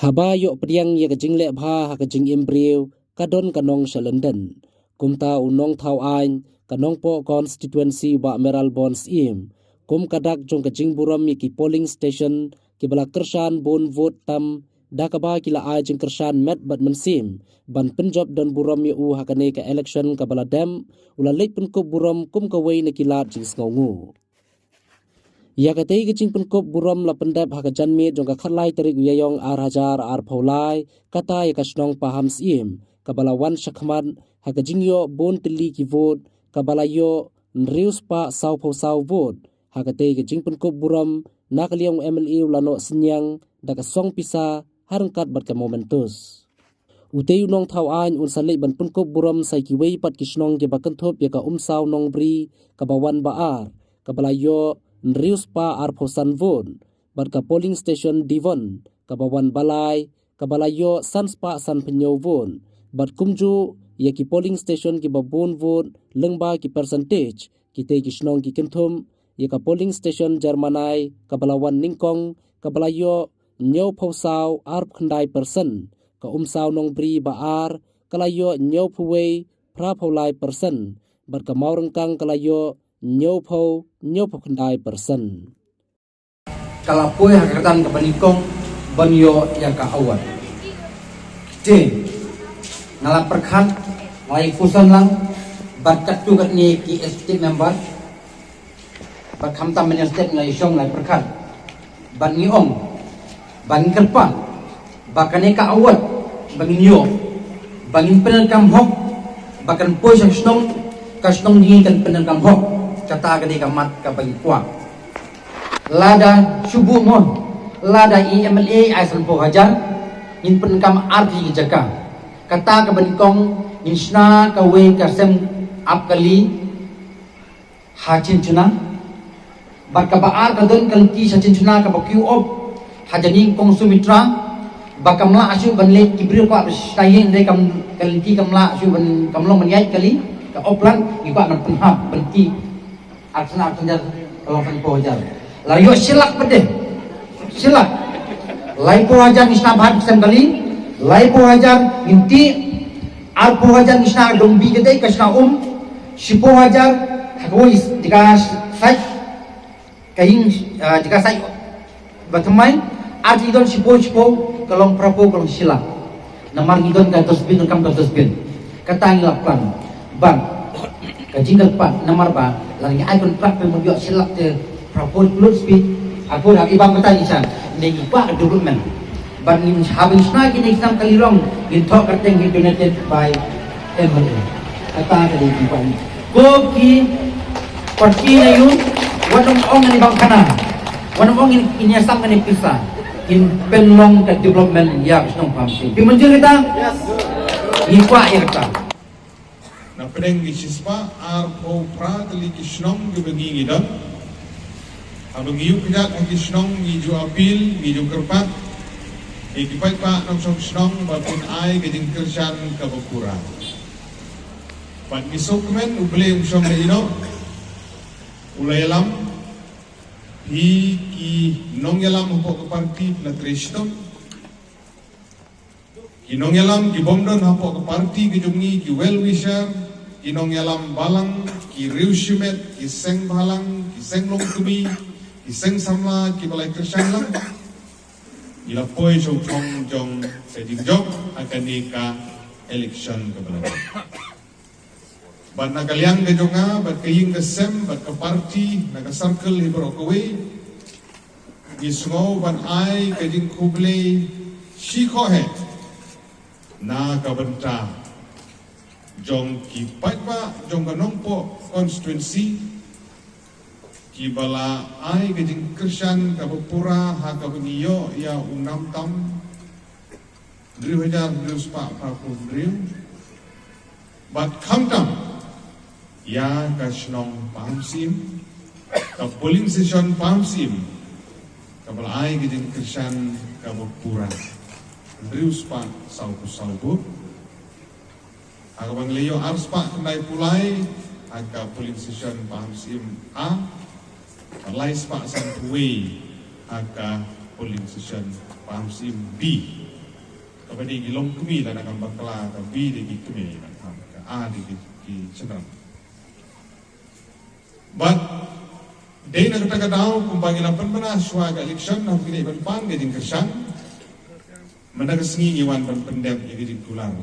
haba yok priang ye ka jing le bha ha ka jing imbriu kadon kanong shalenden kumta unong thau ain kanong po constituency ba meral bonds im kum kadak jong ka jing buram ye ki polling station ki bala kershan bon vote tam dakaba kila a jing kershan met bat mensim ban penjob don buram ye u hakane ka election ka bala dem ula lek pen ko buram kum ka wei ne kilat jing sngongu ya katei ke jing pen ko buram la pendap ha ka janmi jong ka khatlai tarik yayong ar hajar ar phaulai kata ye ka snong paham sim ka bala wan shakhman ha ka jing yo bon tili ki vote ka bala yo nrius pa sau phau sau vote ha katei ke jing pen ko buram nak liang MLA ulano senyang da ka song pisa harangkat bat ka momentus utei nong thau ain un salai ban pun ko buram sai ki wei pat ki snong ke bakan thop ya ka sau nong bri ka bawan ba ar ka bala yo nrius pa ar phosan von bat ka polling station divon ka bawan balai ka bala yo sans pa san phnyo von bat kumju ya ki polling station ki babon von lengba ki percentage ki te ki snong ki kenthum ya ka polling station Germanai ka bala wan ningkong ka bala yo nyau phosau ar khandai person ka sau nong bri ba ar kalayo nyau phuwei phra pholai person bat ka maurang kang kalayo nyau khandai person kalapoi hakatan ka panikong banyo ya ka awat je ngala perkhat ngai fusan lang bat katu kat ni ki estate member bat khamtam men estate ngai song ngai perkhat bat ni ong ban kerpa bakane ka awat bangin yo bangin penan kam hok bakan poi sang snong ka snong ni kan penan kam hok kata kani ka mat ka bagi kwa lada subuh mon lada MLA aisan po hajar in pen kam arti jaka kata ka banikong insna ka we ka sem ap kali hacin chuna bak ka baar ka don kalti hacin chuna ka bakyu op hajani kong sumitra bakamla asu banle kibril ko stayin de kam kalti kamla asu ban kamlong menyai kali ka oplan iba nan penhap benti aksana aksana kalau kan po hajar layo silak pede silak lai po hajar nisna bhat sem kali lai po hajar inti ar po hajar nisna dombi gede kasna sipo hajar hakoi jika sai kain jika sai batamai arti don sipo kalong prapo kalong silak namar gidon ka tosbin kam ka tosbin katang lapan ban kajingal pa namar ba lang ay kon prak pe mo silak te prapo plus speed aku dak ibang kata isan ne ipa development ban in habin sna kini exam kalirong in talk kateng donated by MLA kata ka di ipa ni ko ki parti na yun wanong ong ni bang kana wanong ong inyasam ni pisa in penlong ka development ya snong pamsi pimenjil kita yes ipa irta na pedeng isispa ar po pra tali kisnong gibengi ngidam abang iu pidat kisnong ngiju apil ngiju kerpat ikipai pa nong song snong bapin ai gejing kershan ka bakura pat misokmen uble song ino ulay alam hi ki nong yalam po ka parti na tristom Kinong yalam ki bomdon hapo ka parti ki jungi ki well wisher kinong yalam balang ki riushimet ki seng balang ki seng long tumi ki seng samla ki balai kersang lang ila poi chong jong sejing jong akan nika election ka balai bat nakaliang ka jonga bat kaying ka sem bat ka parti naka circle libro ka way gisngo ban ai ka jing kuble shiko he na kabenta jong ki patwa jong kanong po constituency ki bala ai gajing kershan kabupura ha kabungiyo ya unam tam driu hajar driu spa prapu driu bat kamtam ya kasnong pamsim ka polling station pamsim kabala ai gajing kershan kabupura Riuspa saupu agabang leyo arspa nai pulai aga polling station pamsim a palai spa san puwe aga polling station pamsim b kepada gilong kami dan akan bakla tapi di kami kan ke a di cenderung. But day na kata daw kung pangilapan mana suaga election na kini ban pan gading kersan managasngi iwan ban pendem igi kulang.